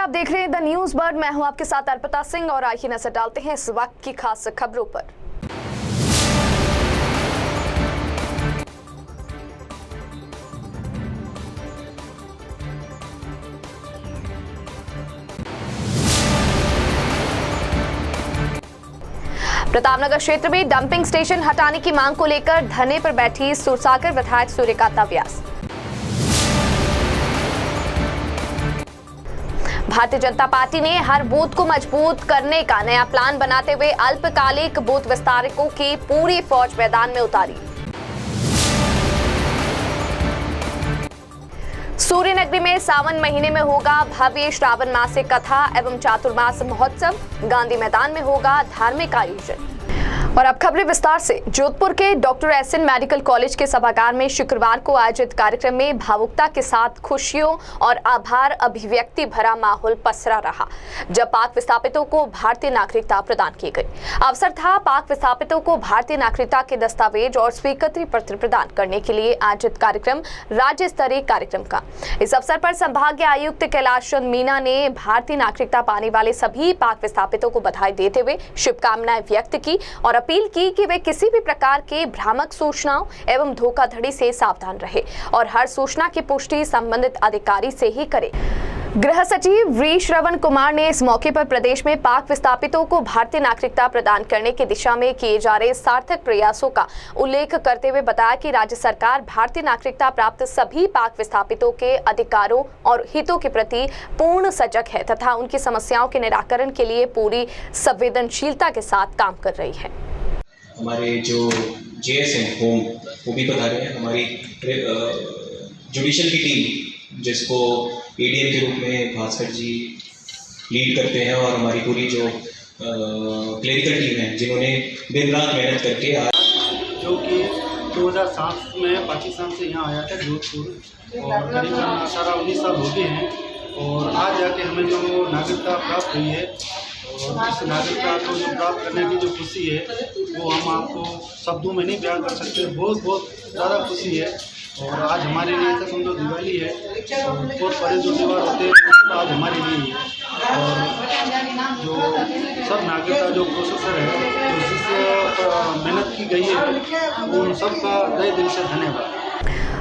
आप देख रहे हैं द न्यूज बर्ड। मैं हूं आपके साथ अर्पिता सिंह और आइए नजर डालते हैं इस वक्त की खास खबरों पर। प्रतापनगर क्षेत्र में डंपिंग स्टेशन हटाने की मांग को लेकर धरने पर बैठी सुरसागर विधायक सूर्यकांता व्यास। भारतीय जनता पार्टी ने हर बूथ को मजबूत करने का नया प्लान बनाते हुए अल्पकालिक बूथ विस्तारकों की पूरी फौज मैदान में उतारी। सूर्यनगरी में सावन महीने में होगा भव्य श्रावण मासिक कथा एवं चातुर्मास महोत्सव। गांधी मैदान में होगा धार्मिक आयोजन। और अब खबरें विस्तार से। जोधपुर के डॉक्टर एसएन मेडिकल कॉलेज के सभागार में शुक्रवार को आयोजित कार्यक्रम में भावुकता के साथ खुशियों और आभार अभिव्यक्ति भरा माहौल पसरा रहा, जब पाक विस्थापितों को भारतीय नागरिकता प्रदान की गई। अवसर था पाक विस्थापितों को भारतीय नागरिकता के दस्तावेज और स्वीकृति पत्र प्रदान करने के लिए आयोजित कार्यक्रम राज्य स्तरीय कार्यक्रम का। इस अवसर पर संभागीय आयुक्त कैलाश चंद मीना ने भारतीय नागरिकता पाने वाले सभी पाक विस्थापितों को बधाई देते हुए शुभकामनाएं व्यक्त की और अपील की कि वे किसी भी प्रकार के भ्रामक सूचनाओं एवं धोखाधड़ी से सावधान रहे और हर सूचना की पुष्टि संबंधित अधिकारी से ही करें। गृह सचिव वी श्रवण कुमार ने इस मौके पर प्रदेश में पाक विस्थापितों को भारतीय नागरिकता प्रदान करने की दिशा में किए जा रहे सार्थक प्रयासों का उल्लेख करते हुए बताया कि राज्य सरकार भारतीय नागरिकता प्राप्त सभी पाक विस्थापितों के अधिकारों और हितों के प्रति पूर्ण सजग है तथा उनकी समस्याओं के निराकरण के लिए पूरी संवेदनशीलता के साथ काम कर रही है। हमारे जो जेएस हैं होम वो भी बता रहे हैं। हमारी जुडिशल की टीम जिसको एडीएम के रूप में भास्कर जी लीड करते हैं और हमारी पूरी जो क्लिनिकल टीम है जिन्होंने दिन रात मेहनत करके जो कि 2007 में पाकिस्तान से यहाँ आया था जोधपुर और करीबन 18-19 साल हो गए हैं और आज जाके हमें जो नागरिकता प्राप्त हुई है और इस नागरिकता को जो प्राप्त करने की जो खुशी है वो हम आपको शब्दों में नहीं बयान कर सकते। बहुत ज़्यादा खुशी है और आज हमारे लिए तो समझो दिवाली है और बहुत बड़े जो त्यौहार होते हैं तो आज हमारे लिए है और जो सब नागरिकता जो प्रोसेसर है जो जिस मेहनत की गई है उन सब का तहे दिल से धन्यवाद।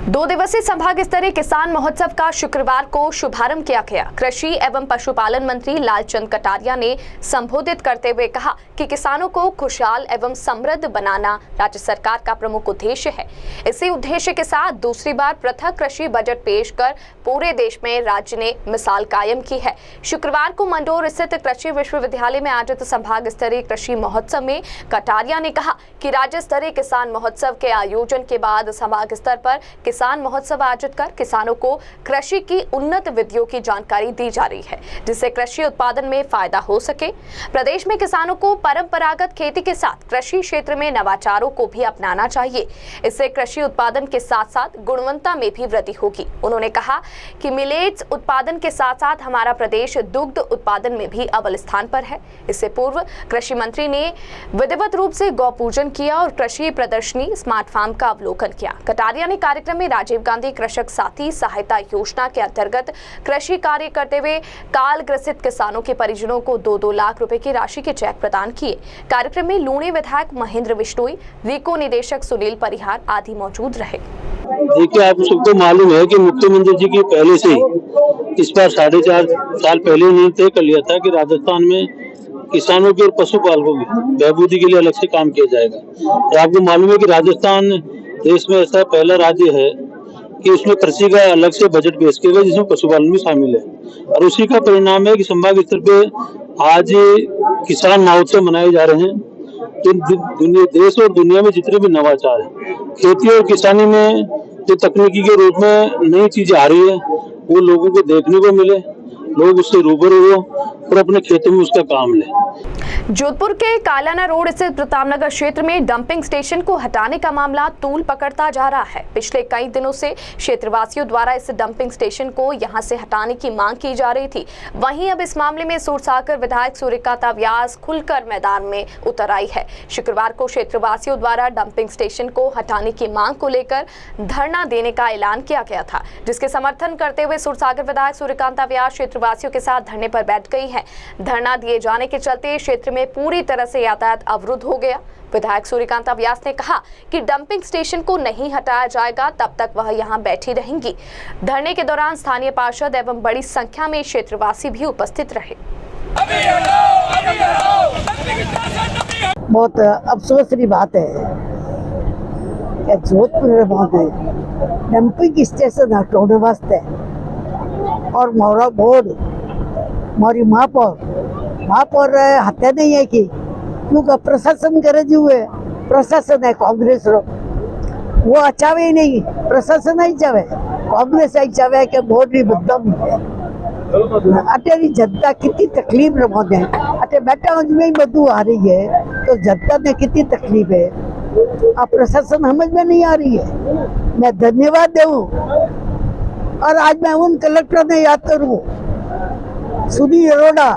2 दिवसीय संभाग स्तरीय किसान महोत्सव का शुक्रवार को शुभारंभ किया गया। कृषि एवं पशुपालन मंत्री लालचंद कटारिया ने संबोधित करते हुए कहा कि किसानों को खुशहाल एवं समृद्ध बनाना राज्य सरकार का प्रमुख उद्देश्य है। इसी उद्देश्य के साथ दूसरी बार पृथक कृषि बजट पेश कर पूरे देश में राज्य ने मिसाल कायम की है। शुक्रवार को मंडोर स्थित कृषि विश्वविद्यालय में आयोजित संभाग स्तरीय कृषि महोत्सव में कटारिया ने कहा कि राज्य स्तरीय किसान महोत्सव के आयोजन के बाद संभाग स्तर पर किसान महोत्सव आयोजित कर किसानों को कृषि की उन्नत विधियों की जानकारी दी जा रही है, जिससे कृषि उत्पादन में फायदा हो सके। प्रदेश में किसानों को परंपरागत खेती के साथ कृषि क्षेत्र में नवाचारों को भी अपनाना चाहिए। इससे कृषि उत्पादन के साथ साथ गुणवत्ता में भी वृद्धि होगी। उन्होंने कहा कि मिलेट्स उत्पादन के साथ साथ हमारा प्रदेश दुग्ध उत्पादन में भी अव्वल स्थान पर है। इससे पूर्व कृषि मंत्री ने विधिवत रूप से गौ पूजन किया और कृषि प्रदर्शनी स्मार्ट फार्म का अवलोकन किया। कटारिया ने कार्यक्रम में राजीव गांधी कृषक साथी सहायता योजना के अंतर्गत कृषि कार्य करते हुए काल ग्रसित किसानों के परिजनों को 2-2 लाख रुपए की राशि के चेक प्रदान किए। कार्यक्रम में लूणी विधायक महेंद्र विश्नोई, रीको निदेशक सुनील परिहार आदि मौजूद रहे। देखिए, आप सबको मालूम है कि मुख्यमंत्री जी की पहले से ही इस बार 4.5 साल पहले उन्होंने तय कर लिया था कि राजस्थान में किसानों की और पशुपालकों की बहबूदी के लिए अलग से काम किया जाएगा। तो आपको मालूम है कि राजस्थान देश में ऐसा पहला राज्य है कि उसमें कृषि का अलग से बजट पेश किया गया जिसमें पशुपालन भी शामिल है और उसी का परिणाम है कि संभाग स्तर पे आज किसान महोत्सव मनाए जा रहे हैं। तो देश और दुनिया में जितने भी नवाचार है खेती और किसानी में जो तकनीकी के रूप में नई चीजें आ रही है वो लोगों को देखने को मिले, लोग उससे रूबरू हो और अपने खेतों में उसका काम लें। जोधपुर के कालाना रोड स्थित प्रतापनगर क्षेत्र में डंपिंग स्टेशन को हटाने का मामला तूल पकड़ता जा रहा है। पिछले कई दिनों से क्षेत्रवासियों द्वारा इस डंपिंग स्टेशन को यहां से हटाने की मांग की जा रही थी। वहीं अब इस मामले में सुरसागर विधायक सूर्यकांता व्यास खुलकर मैदान में उतर आई है। शुक्रवार को क्षेत्रवासियों द्वारा डंपिंग स्टेशन को हटाने की मांग को लेकर धरना देने का ऐलान किया गया था, जिसके समर्थन करते हुए सुरसागर विधायक सूर्यकांता व्यास क्षेत्रवासियों क्षेत्रवासियों के साथ धरने पर बैठ गई हैं। धरना दिए जाने के चलते क्षेत्र में पूरी तरह से यातायात अवरुद्ध हो गया। विधायक सूर्यकांता व्यास ने कहा कि डंपिंग स्टेशन को नहीं हटाया जाएगा तब तक वह यहां बैठी रहेंगी। धरने के दौरान स्थानीय पार्षद एवं बड़ी संख्या में क्षेत्रवासी भी उपस्थित रहे। बहुत अफसोस की बात है कि जोधपुर में डंपिंग स्टेशन हटाने वास्ते और मोरा बोर्ड मोरी महापौर हत्या नहीं है कि क्योंकि प्रशासन करे जो है प्रशासन है कांग्रेस रो वो अचावे ही नहीं, प्रशासन ही चावे, कांग्रेस ही चावे कि बोर्ड ही बदनाम है। अटेरी जनता कितनी तकलीफ रमोद है, अटे बेटा में बदू आ रही है तो जनता ने कितनी तकलीफ है, अब प्रशासन समझ में नहीं आ रही है। मैं धन्यवाद दूं और आज मैं उन कलेक्टर ने याद करूं, सुनील अरोड़ा,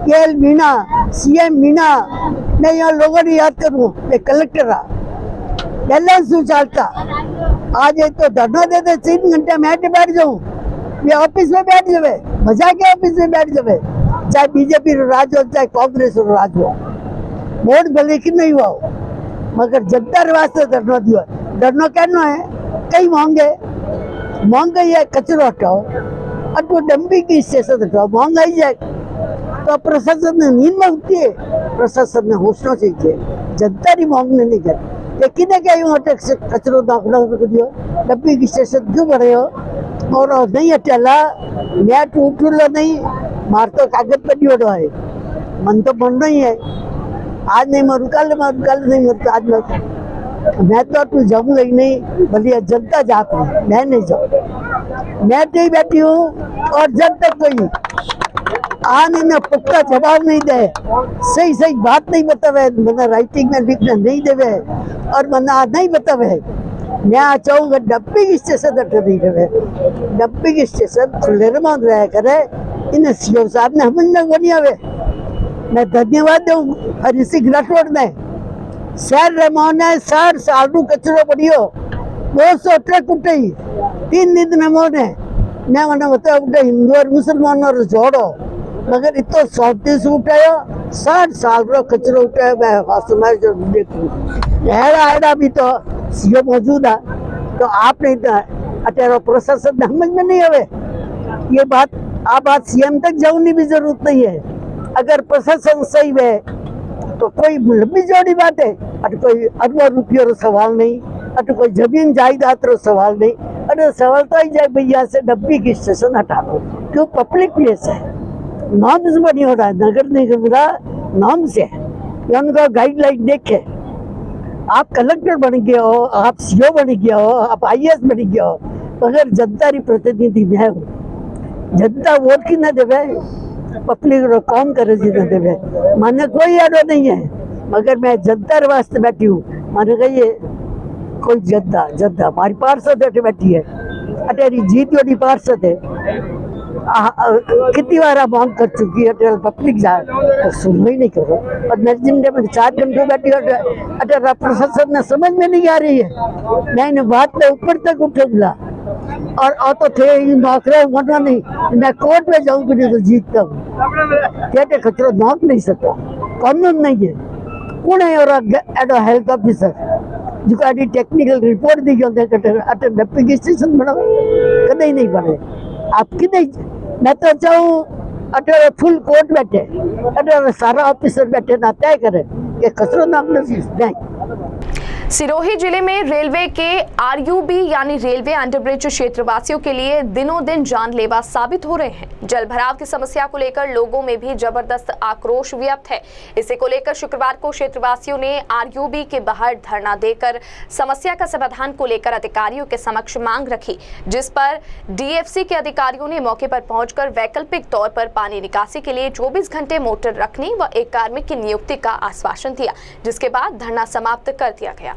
केएल मीणा, सीएम मीणा, मैं यहाँ लोगों ने याद करूं, मैं कलेक्टर रहा बैलेंस चलता। आज ये तो धरना देते 3 घंटे मैं बैठ जाऊं, ये ऑफिस में बैठ जावे, मजा के ऑफिस में बैठ जावे, चाहे बीजेपी राज हो चाहे कांग्रेस राज हो, वोट भले की नहीं हुआ मगर जनता वास्ते धरना दिया। धरना कहना है कई महंगाई है, कचरो हटाओ और वो डंपिंग स्टेशन हटाओ, महंगाई जाए तो प्रशासन ने नींद में उठती है, प्रशासन ने होशना चाहिए, जनता की मांगने नहीं कर लेकिन कचरो दाखना दियो डंपिंग स्टेशन क्यों बढ़े हो और नहीं हटेला मैं टूटूला नहीं मार तो कागज पर जोड़ो है मन तो बनना ही है। आज नहीं मरू कल नहीं मरता, आज मैं तो तू जाऊंगा ही नहीं, भले जनता जाती मैं नहीं जाऊँ, मैं तो ही बैठी हूँ और जब तक कोई आने न पक्का जवाब नहीं दे, सही बात नहीं बतावे, मैंने राइटिंग में लिखना नहीं देवे और मैंने नहीं बतावे, मैं चाहूँगा डंपिंग स्टेशन नहीं रहे, डंपिंग स्टेशन खुले में रहा करे, इन सीओ साहब ने हमने को नहीं आवे। मैं धन्यवाद दूं हरि सिंह राठौड़ ने, शहर रहमान ने 60 साल रू कचरो पड़ियो 200 ट्रक उठे 3 दिन ने मैं मैंने बताया उठे हिंदू और मुसलमान और जोड़ो मगर इतो 34 उठायो 60 साल रो कचरो उठायो। मैं जो देखा भी तो सीओ मौजूद है तो आप नहीं था अटेरो प्रशासन समझ में नहीं आवे ये बात, आप बात सीएम तक जाने भी जरूरत नहीं है। अगर प्रशासन सही है तो कोई लंबी चौड़ी बात है, अट कोई अरबों रुपयों रो सवाल नहीं, अट कोई जमीन जायदाद रो सवाल नहीं, अरे सवाल तो ही जाए भैया से डंपिंग स्टेशन हटा दो क्यों पब्लिक प्लेस है, नाम से बनी हो रहा है, नगर निगम का नाम से उनका गाइडलाइन देखे। आप कलेक्टर बन गए हो, आप सीओ बन गया हो, आप आईएएस बन गया हो, मगर जनता की प्रतिनिधि मैं हूँ, जनता वोट की न देवे, पब्लिक रो काम करे जी न देवे, माने कोई आडो नहीं है मगर मैं जनता वास्ते बैठी हूँ। माने कहिए कोई जनता हमारी पार्षद बैठी है, अटेरी जीत वाली पार्षद है, कितनी बार मांग कर चुकी है पब्लिक जाए तो सुन ही नहीं करो और नजदीक में 4 घंटे बैठी अटर प्रशासन ने समझ में नहीं आ रही है। मैंने बात में ऊपर तक उठे बोला और तो थे नौकरे मरना नहीं, मैं कोर्ट में जाऊंगी नहीं तो जीतता हूँ, कहते खतरा नौक नहीं सकता, कानून नहीं है कौन है और एडो हेल्थ ऑफिसर जो टेक्निकल रिपोर्ट दी गई डंपिंग स्टेशन बनाओ कदे नहीं बने आपकी नहीं। मैं तो चाहूँ अटर फुल कोर्ट बैठे, अटर सारा ऑफिसर बैठे ना तय करे कि कचरो नाम नहीं। सिरोही जिले में रेलवे के आरयूबी यानी रेलवे अंडरब्रिज क्षेत्रवासियों के लिए दिनों दिन जानलेवा साबित हो रहे हैं। जल भराव की समस्या को लेकर लोगों में भी जबरदस्त आक्रोश व्यक्त है। इसी को लेकर शुक्रवार को क्षेत्रवासियों ने आरयूबी के बाहर धरना देकर समस्या का समाधान को लेकर अधिकारियों के समक्ष मांग रखी, जिस पर डीएफसी के अधिकारियों ने मौके पर पहुंचकर वैकल्पिक तौर पर पानी निकासी के लिए 24 घंटे मोटर रखने व एक कार्मिक की नियुक्ति का आश्वासन दिया, जिसके बाद धरना समाप्त कर दिया गया।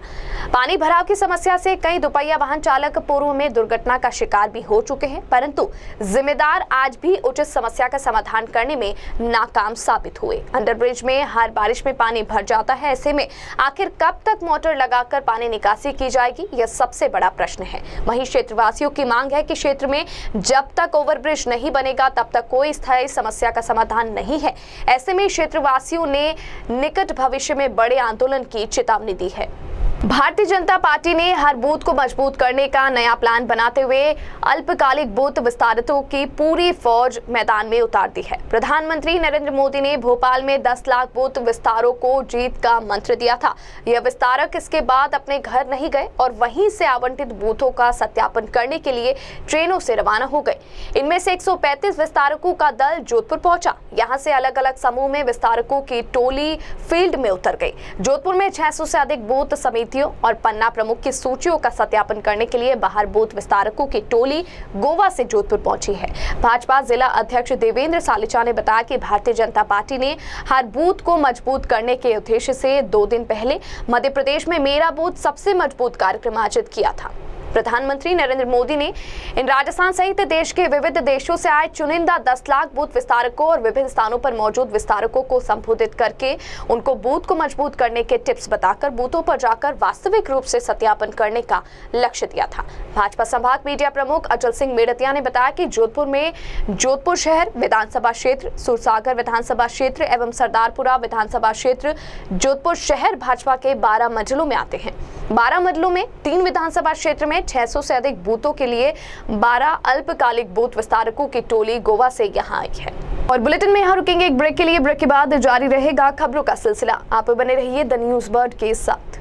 पानी भराव की समस्या से कई दुपहिया वाहन चालक पूर्व में दुर्घटना का शिकार भी हो चुके हैं, परंतु जिम्मेदार आज भी उचित समस्या का समाधान करने में नाकाम साबित हुए। अंडरब्रिज में हर बारिश में पानी भर जाता है, ऐसे में आखिर कब तक मोटर लगाकर पानी निकासी की जाएगी, यह सबसे बड़ा प्रश्न है। वहीं क्षेत्रवासियों की मांग है कि क्षेत्र में जब तक ओवरब्रिज नहीं बनेगा तब तक कोई स्थायी समस्या का समाधान नहीं है। ऐसे में क्षेत्रवासियों ने निकट भविष्य में बड़े आंदोलन की चेतावनी दी है। भारतीय जनता पार्टी ने हर बूथ को मजबूत करने का नया प्लान बनाते हुए अल्पकालिक बूथ विस्तारकों की पूरी फौज मैदान में उतार दी है। प्रधानमंत्री नरेंद्र मोदी ने भोपाल में 10 लाख बूथ विस्तारों को जीत का मंत्र दिया था। यह विस्तारक इसके बाद अपने घर नहीं गए और वहीं से आवंटित बूथों का सत्यापन करने के लिए ट्रेनों से रवाना हो गए। इनमें से 135 विस्तारकों का दल जोधपुर पहुंचा। यहां से अलग अलग समूह में विस्तारकों की टोली फील्ड में उतर गई। जोधपुर में 600 से अधिक बूथ समितियों और पन्ना प्रमुख की सूचियों का सत्यापन करने के लिए बाहर बूथ विस्तारकों की टोली गोवा से जोधपुर पहुंची है। भाजपा जिला अध्यक्ष देवेंद्र सालिचा ने बताया कि भारतीय जनता पार्टी ने हर बूथ को मजबूत करने के उद्देश्य से 2 दिन पहले मध्य प्रदेश में मेरा बूथ सबसे मजबूत कार्यक्रम आयोजित किया था। प्रधानमंत्री नरेंद्र मोदी ने इन राजस्थान सहित देश के विविध देशों से आए चुनिंदा 10 लाख बूथ विस्तारकों और विभिन्न स्थानों पर मौजूद विस्तारकों को संबोधित करके उनको बूथ को मजबूत करने के टिप्स बताकर बूथों पर जाकर वास्तविक रूप से सत्यापन करने का लक्ष्य दिया था। भाजपा संभाग मीडिया प्रमुख अचल सिंह मेड़तिया ने बताया कि जोधपुर में जोधपुर शहर विधानसभा क्षेत्र, सूरसागर विधानसभा क्षेत्र एवं सरदारपुरा विधानसभा क्षेत्र जोधपुर शहर भाजपा के 12 मंडलों में आते हैं। 12 मंडलों में 3 विधानसभा क्षेत्र में 600 से अधिक बूथों के लिए 12 अल्पकालिक बूथ विस्तारकों की टोली गोवा से यहां आई है। और बुलेटिन में यहां रुकेंगे एक ब्रेक के लिए। ब्रेक के बाद जारी रहेगा खबरों का सिलसिला। आप बने रहिए द न्यूज बर्ड के साथ।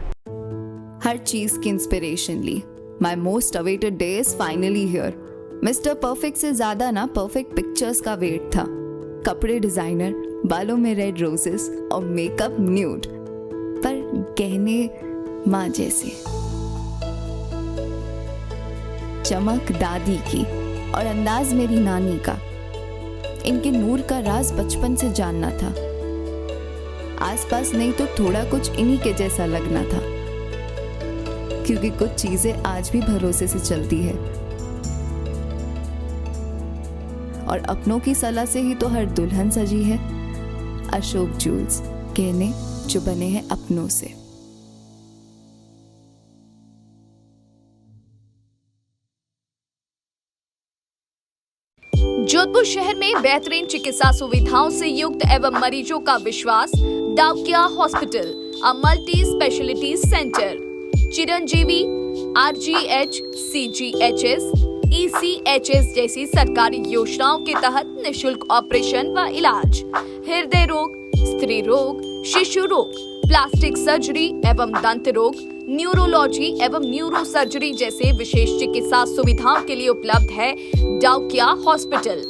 हर चीज की इंस्पिरेशन ली। My most awaited day is finally here. Mister perfect से ज्यादा ना परफेक्ट पिक्चर्स का वेट था। कपड़े डिजाइनर, बालों में रेड रोजेस और मेकअप न्यूड, पर गहने माँ जैसे। चमक दादी की और अंदाज मेरी नानी का। इनके नूर का राज बचपन से जानना था। आसपास नहीं तो थोड़ा कुछ इन्हीं के जैसा लगना था, क्योंकि कुछ चीजें आज भी भरोसे से चलती है और अपनों की सलाह से ही तो हर दुल्हन सजी है। अशोक जूल्स, गहने जो बने हैं अपनों से। जोधपुर शहर में बेहतरीन चिकित्सा सुविधाओं से युक्त एवं मरीजों का विश्वास Daukiya hospital, a multi speciality centre. Chiranjeevi, RGH, CGHS, ECHS जैसी सरकारी योजनाओं के तहत निशुल्क ऑपरेशन व इलाज, हृदय रोग, स्त्री रोग, शिशु रोग, प्लास्टिक सर्जरी एवं दंत रोग, न्यूरोलॉजी एवं न्यूरो सर्जरी जैसे विशेष चिकित्सा सुविधाओं के लिए उपलब्ध है डाउकिया हॉस्पिटल।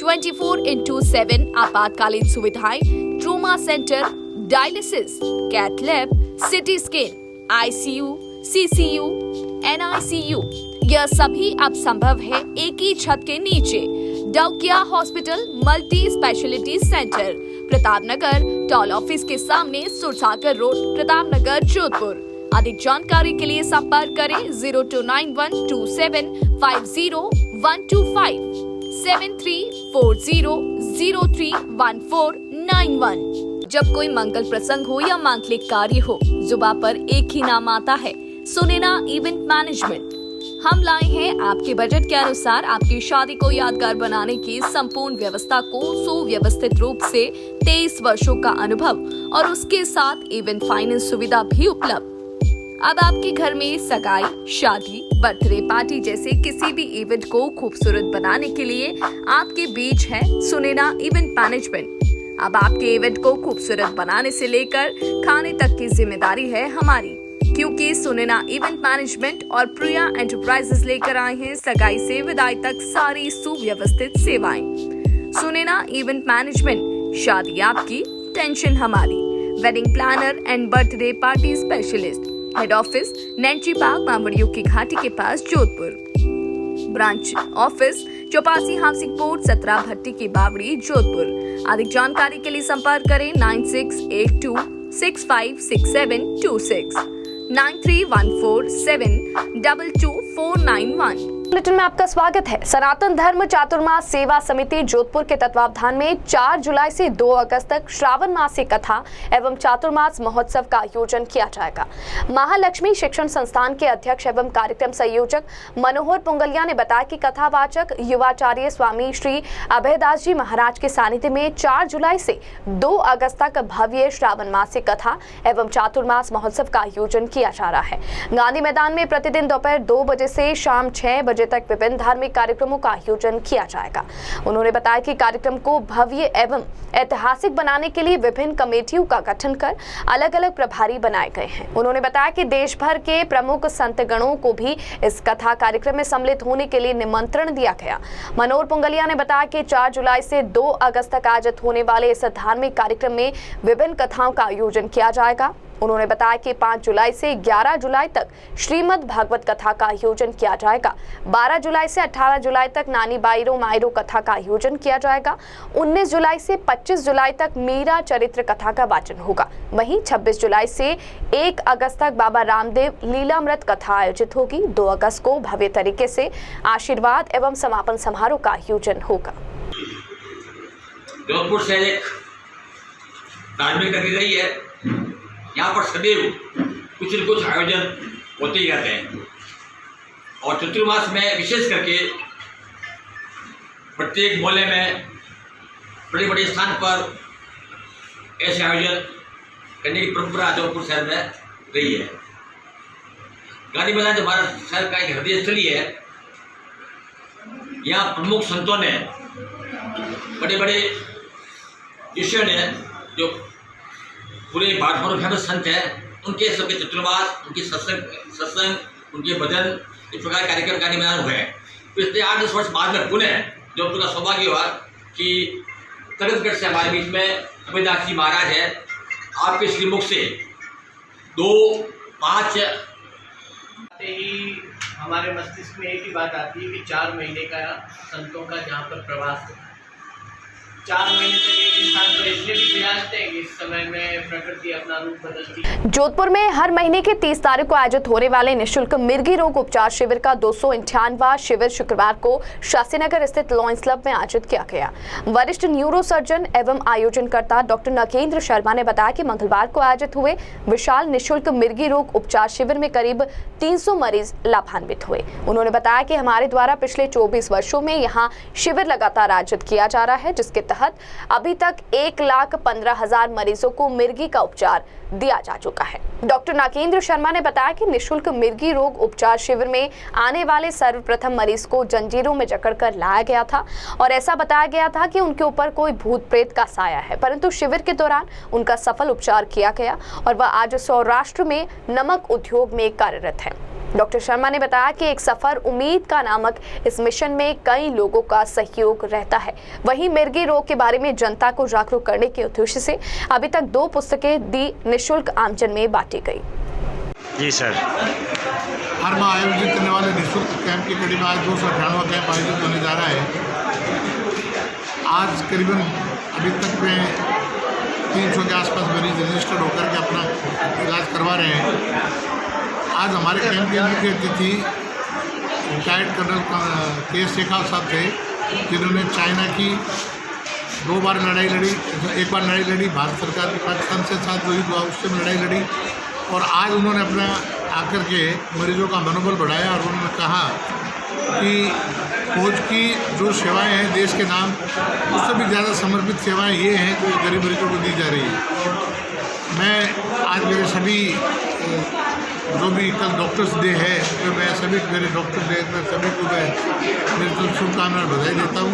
24/7 आपातकालीन सुविधाएं, trauma centre, dialysis, cath lab, CT scan, ICU, CCU, NICU, यह सभी अब संभव है एक ही छत के नीचे। Daukiya hospital multi speciality centre, Pratap Nagar, toll office के सामने, सुरसागर रोड, प्रताप नगर, जोधपुर। अधिक जानकारी के लिए संपर्क करें 02912750 7340031491। जब कोई मंगल प्रसंग हो या मांगलिक कार्य हो, जुबान पर एक ही नाम आता है, सुनैना इवेंट मैनेजमेंट। हम लाए हैं आपके बजट के अनुसार आपकी शादी को यादगार बनाने की संपूर्ण व्यवस्था को सुव्यवस्थित रूप से 23 वर्षों का अनुभव और उसके साथ इवेंट फाइनेंस सुविधा भी उपलब्ध। अब आपके घर में सगाई, शादी, बर्थडे पार्टी जैसे किसी भी इवेंट को खूबसूरत बनाने के लिए आपके बीच है सुनैना इवेंट मैनेजमेंट। अब आपके इवेंट को खूबसूरत बनाने से लेकर खाने तक की जिम्मेदारी है हमारी, क्योंकि सुनैना इवेंट मैनेजमेंट और प्रिया एंटरप्राइजेस लेकर आए हैं सगाई से विदाई तक सारी सुव्यवस्थित सेवाएं। सुनैना इवेंट मैनेजमेंट, शादी आपकी, टेंशन हमारी। Wedding planner and birthday party specialist. Head office Nainchi park, मामड़ियों की घाटी के पास, Jodhpur. Branch office Chaupasni housing board, 17 भट्टी की बावड़ी, जोधपुर। अधिक जानकारी के लिए संपर्क करें 9682656726 9314722491। बुलेटिन में आपका स्वागत है। सनातन धर्म चातुर्मास सेवा समिति जोधपुर के तत्वावधान में 4 जुलाई से 2 अगस्त तक श्रावण मासिक कथा एवं चातुर्मास महोत्सव का आयोजन किया जाएगा। महालक्ष्मी शिक्षण संस्थान के अध्यक्ष एवं कार्यक्रम संयोजक मनोहर पुंगलिया ने बताया कि कथावाचक युवाचार्य स्वामी श्री अभयदास जी महाराज के सानिध्य में 4 जुलाई से 2 अगस्त तक भव्य श्रावण मासिक कथा एवं चातुर्मास महोत्सव का आयोजन किया जा रहा है। गांधी मैदान में प्रतिदिन दोपहर 2 बजे से शाम 6 बजे तक विभिन्न धार्मिक कार्यक्रमों का आयोजन किया जाएगा। उन्होंने बताया कि कार्यक्रम को भव्य एवं ऐतिहासिक बनाने के लिए विभिन्न कमेटियों का गठन कर अलग अलग प्रभारी बनाए गए हैं। उन्होंने बताया कि देश भर के प्रमुख संतगणों को भी इस कथा कार्यक्रम में सम्मिलित होने के लिए निमंत्रण दिया गया। मनोहर पुंगलिया ने बताया कि 4 जुलाई से 2 अगस्त तक आयोजित होने वाले इस धार्मिक कार्यक्रम में विभिन्न कथाओं का आयोजन किया जाएगा। उन्होंने बताया कि 5 जुलाई से 11 जुलाई तक श्रीमद् भागवत कथा का आयोजन किया जाएगा। 12 जुलाई से 18 जुलाई तक नानी बाईरो मायरो कथा का आयोजन किया जाएगा। 19 जुलाई से 25 जुलाई तक मीरा चरित्र कथा का वाचन होगा। वहीं 26 जुलाई से 1 अगस्त तक बाबा रामदेव लीलामृत कथा आयोजित होगी। 2 अगस्त को भव्य तरीके से आशीर्वाद एवं समापन समारोह का आयोजन होगा। जोधपुर से एक धार्मिक नगरी रही है। यहाँ पर सदैव कुछ न कुछ आयोजन होते ही रहते हैं और चतुर्मास में विशेष करके प्रत्येक मोहल्ले में बड़े बड़े स्थान पर ऐसे आयोजन करने की परंपरा जोधपुर शहर में रही है। गांधी मैदान जो हमारा शहर का एक हृदय स्थली है, यहाँ प्रमुख संतों ने, बड़े बड़े शिष्यों ने, जो पूरे भारत में फेमस संत हैं, उनके सबके चतुर्मास, उनके सत्संग, उनके भजन, इस प्रकार कार्यक्रम गांधी मैदान हुए हैं। पिछले 8-10 वर्ष बाद में पुनः जोधपुर का सौभाग्य हुआ कि तगतगढ़ से हमारे बीच में अभयदास जी महाराज है। आपके श्रीमुख से 2-5 ही हमारे मस्तिष्क में एक ही बात आती है कि 4 महीने का संतों का जहाँ पर प्रवास है। 4 महीने तक एक इंसान पर इसलिए भी विराजते हैं कि इस समय में प्रकृति अपना रूप बदलती है। जोधपुर में हर महीने की 30 तारीख को आयोजित होने वाले निःशुल्क मिर्गी रोग उपचार शिविर का 298वां शिविर शुक्रवार को शास्त्रीनगर स्थित लॉयंस क्लब में आयोजित किया गया। वरिष्ठ न्यूरो सर्जन एवं आयोजनकर्ता डॉक्टर नगेंद्र शर्मा ने बताया कि मंगलवार को आयोजित हुए विशाल निःशुल्क मिर्गी रोग उपचार शिविर में करीब 300 मरीज लाभान्वित हुए। उन्होंने बताया कि हमारे द्वारा पिछले 24 वर्षों में यहाँ शिविर लगातार आयोजित किया जा रहा है, जिसके तहत अभी तक 1,15,000 मरीजों को मिर्गी का उपचार दिया जा चुका है। डॉक्टर नागेंद्र शर्मा ने बताया कि निःशुल्क मिर्गी रोग उपचार शिविर में आने वाले सर्वप्रथम मरीज को जंजीरों में जकड़कर लाया गया था और ऐसा बताया गया था कि उनके ऊपर कोई भूत प्रेत का साया है, परंतु शिविर के दौरान उनका सफल उपचार किया गया और वह आज सौराष्ट्र में नमक उद्योग में कार्यरत है। डॉक्टर शर्मा ने बताया कि एक सफर उम्मीद का नामक इस मिशन में कई लोगों का सहयोग रहता है। वहीं मिर्गी रोग के बारे में जनता को जागरूक करने के उद्देश्य से अभी तक 2 पुस्तकें दी निःशुल्क आमजन में बांटी गई। जी सर, हर माह आयोजित करने वाले निःशुल्क कैंप की कड़ी में आज 298वां कैंप आयोजित होने जा रहा है। आज करीबन अभी तक में 300 के आसपास मरीज रजिस्टर्ड होकर के अपना इलाज करवा रहे हैं। आज हमारे कैंप के मुख्य अतिथि रिटायर्ड कर्नल के शेखाव साहब थे, जिन्होंने चाइना की 2 बार लड़ाई लड़ी। 1 बार लड़ाई लड़ी भारत सरकार के पाकिस्तान से साथ जो युद्ध हुआ उससे लड़ाई लड़ी और आज उन्होंने अपना आकर के मरीजों का मनोबल बढ़ाया और उन्होंने कहा कि फौज की जो सेवाएं हैं देश के नाम, उससे भी ज़्यादा समर्पित सेवाएं ये हैं जो गरीब मरीजों को दी जा रही है। मैं आज मेरे सभी जो भी कल डॉक्टर्स डे है, तो मैं सभी मेरे डॉक्टर डे में सभी को मैं मेरी तरफ शुभकामनाएं बधाई देता हूँ।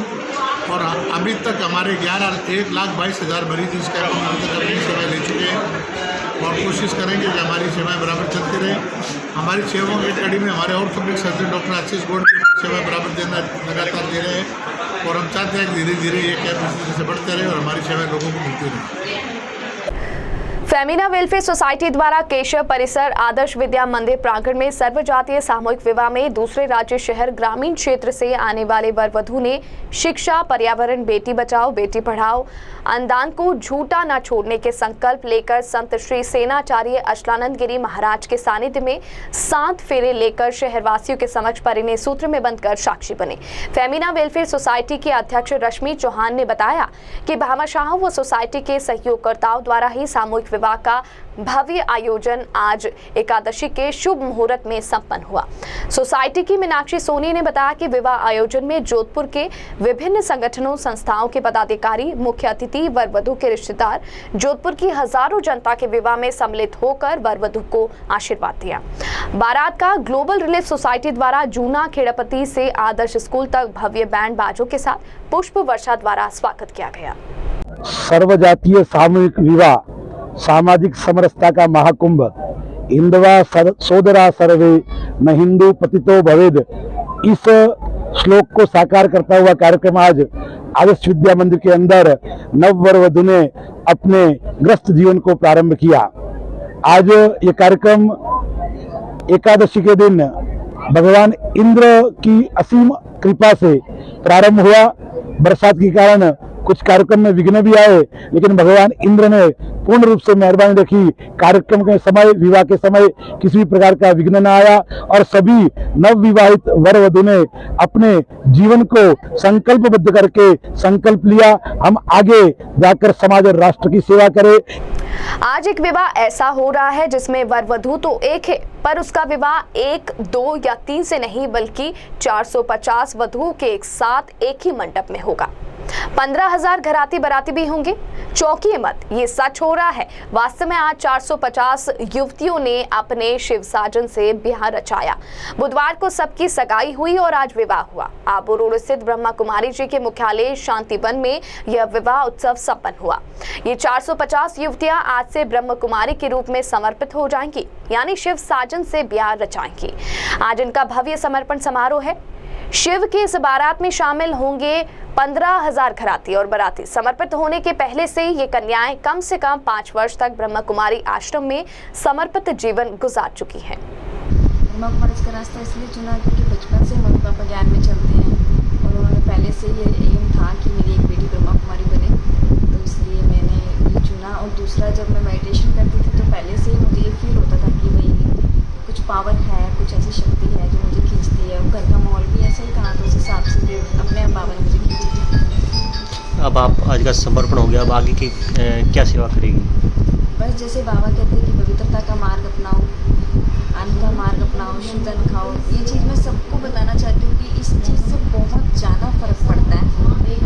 और अभी तक हमारे 1,22,000 मरीज इस कैंप में अभी तक अपनी सेवाएँ ले चुके हैं और कोशिश करेंगे कि हमारी सेवाएं बराबर चलती रहें। हमारी सेवाओं की कड़ी में हमारे ऑर्थोपेडिक सर्जन डॉक्टर आशीष गौड़ की सेवा बराबर देना लगातार दे रहे हैं और हम चाहते हैं कि धीरे धीरे ये कैंप इस तरह से बढ़ते रहे और हमारी सेवाएं लोगों को मिलती रहें। फेमिना वेलफेयर सोसाइटी द्वारा केशव परिसर आदर्श विद्या मंदिर प्रांगण में सर्वजातीय सामूहिक विवाह में दूसरे राज्य शहर ग्रामीण क्षेत्र से आने वाले वर वधू ने शिक्षा, पर्यावरण, बेटी बचाओ बेटी पढ़ाओ, अनुदान को झूठा न छोड़ने के संकल्प लेकर संत श्री सेनाचार्य अचलानंद गिरी महाराज के सानिध्य में 7 फेरे लेकर शहरवासियों के समक्ष परिणय सूत्र में बंधकर साक्षी बने। फेमिना वेलफेयर सोसाइटी के अध्यक्ष रश्मि चौहान ने बताया कि भामाशाह व सोसाइटी के सहयोगकर्ताओं द्वारा ही सामूहिक विवाह का भव्य आयोजन आज एकादशी के शुभ मुहूर्त में संपन्न हुआ। सोसाइटी की मीनाक्षी सोनी ने बताया कि विवाह आयोजन में जोधपुर के विभिन्न संगठनों संस्थाओं के पदाधिकारी, मुख्य अतिथि, वर वधू के रिश्तेदार, जोधपुर की हजारों जनता के विवाह में सम्मिलित होकर वर वधू को आशीर्वाद दिया। बारात का ग्लोबल रिलीफ सोसाइटी द्वारा जूना खेड़ापति से आदर्श स्कूल तक भव्य बैंड बाजों के साथ पुष्प वर्षा द्वारा स्वागत किया गया। सर्वजातीय सामूहिक विवाह सामाजिक समरसता का महाकुंभ, हिंदवा सोदरा सर्वे न हिंदू पतितो भवेद, इस श्लोक को साकार करता हुआ कार्यक्रम आज आदर्श विद्या मंदिर के अंदर नववर वधू ने अपने ग्रस्त जीवन को प्रारंभ किया। आज ये कार्यक्रम एकादशी के दिन भगवान इंद्र की असीम कृपा से प्रारंभ हुआ। बरसात के कारण कुछ कार्यक्रम में विघ्न भी आए, लेकिन भगवान इंद्र ने पूर्ण रूप से मेहरबानी रखी। कार्यक्रम के समय, विवाह के समय किसी भी प्रकार का विघ्न न आया और सभी नवविवाहित वर वधू ने अपने जीवन को संकल्पबद्ध करके संकल्प लिया, हम आगे जाकर समाज और राष्ट्र की सेवा करें। आज एक विवाह ऐसा हो रहा है जिसमें वर वधू तो एक है, पर उसका विवाह 1, 2 या 3 से नहीं बल्कि 450 वधुओं के एक साथ एक ही मंडप में होगा। 15,000 घराती बाराती भी होंगे। चौंकिए मत, ये सच हो रहा है। वास्तव में आज 450 युवतियों ने अपने शिव साजन से ब्याह रचाया। बुधवार को सबकी सगाई हुई और आज विवाह हुआ। आबू रोड स्थित ब्रह्मा कुमारी जी के मुख्यालय शांतिवन में यह विवाह उत्सव संपन्न हुआ। ये 450 युवतियां आज से ब्रह्म कुमारी के रूप में समर्पित हो जाएंगी, यानी शिव साजन से ब्याह रचाएंगी। आज इनका भव्य समर्पण समारोह है। शिव के इस बारात में शामिल होंगे 15,000 घराती और बाराती। समर्पित होने के पहले से ये कन्याएं कम से कम 5 वर्ष तक ब्रह्मा कुमारी आश्रम में समर्पित जीवन गुजार चुकी हैं। ब्रह्मा कुमारी इसका रास्ता इसलिए चुना क्योंकि बचपन से मम्मी पापा ज्ञान में चलते हैं और उन्होंने पहले से ये एम था कि मेरी एक बेटी ब्रह्मा कुमारी बने, तो इसलिए मैंने ये चुना। और दूसरा, जब मैं मेडिटेशन करती थी तो पहले से ही मुझे ये फील होता था कि भाई कुछ पावर है, कुछ ऐसी शक्ति है जो मुझे खींचती है। और घर का माहौल भी ऐसा ही था, तो उस हिसाब से अपने पावर मुझे खींचती थी। अब आप आज का समर्पण हो गया, अब आगे की क्या सेवा करेगी? बस जैसे बाबा कहते हैं कि पवित्रता का मार्ग अपनाओ, अन्न का मार्ग अपनाओ, शुद्ध अन्न खाओ। ये चीज़ मैं सबको बताना चाहती हूँ कि इस चीज़ से बहुत ज़्यादा फर्क पड़ता है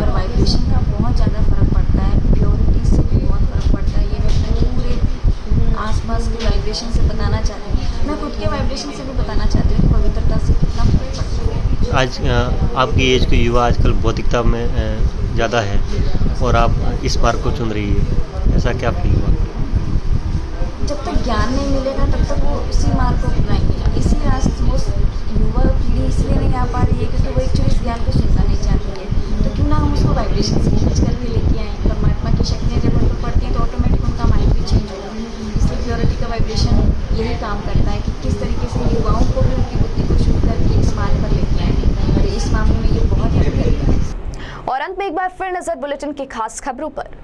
और वाइब्रेशन का बहुत ज़्यादा फर्क पड़ता है, प्योरिटी से भी बहुत फर्क पड़ता है। ये मैं अपने पूरे आसपास के वाइब्रेशन से बताना चाहती हूँ, मैं खुद के वाइब्रेशन से भी बताना चाहती हूँ कि पवित्रता से कितना फर्क पड़ता है। आज आपकी एज के युवा आजकल भौतिकता में ज़्यादा है और आप इस मार्ग को चुन रही है, ऐसा क्या फील हुआ? जब तक ज्ञान नहीं मिलेगा तब तक वो उसी मार्ग को अपनाएंगे। इसी रास्ते वो युवा पीढ़ी इसलिए नहीं आ पा रही है क्योंकि वो एक्चुअली इस ज्ञान को सुनना नहीं चाहती है। तो क्यों ना हम उसको वाइब्रेशन से खींच कर भी लेके आएँ। परमात्मा की शक्तियाँ जब उन पर पड़ती हैं तो ऑटोमेटिक उनका माइंड भी चेंज होगा। इसलिए प्योरिटी का वाइब्रेशन यही काम करता है कि किस तरीके से युवाओं को भी उनकी बुद्धि को शुद्ध करके इस मार्ग पर लेके आए, और इस मामले में ये बहुत हेल्प करेगा। और अंत में एक बार फिर नजर बुलेटिन की खास खबरों पर।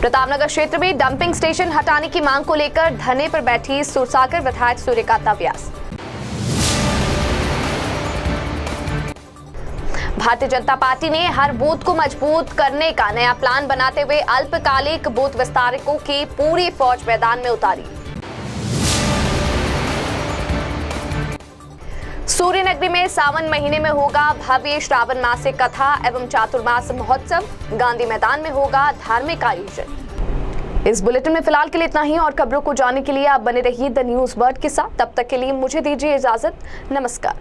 प्रतापनगर क्षेत्र में डंपिंग स्टेशन हटाने की मांग को लेकर धरने पर बैठी सुरसागर विधायक सूर्यकांता व्यास। भारतीय जनता पार्टी ने हर बूथ को मजबूत करने का नया प्लान बनाते हुए अल्पकालिक बूथ विस्तारकों की पूरी फौज मैदान में उतारी। सूर्यनगरी में सावन महीने में होगा भव्य श्रावण मासिक कथा एवं चातुर्मास महोत्सव। गांधी मैदान में होगा धार्मिक आयोजन। इस बुलेटिन में फिलहाल के लिए इतना ही, और खबरों को जानने के लिए आप बने रहिए द न्यूज वर्ड के साथ। तब तक के लिए मुझे दीजिए इजाजत। नमस्कार।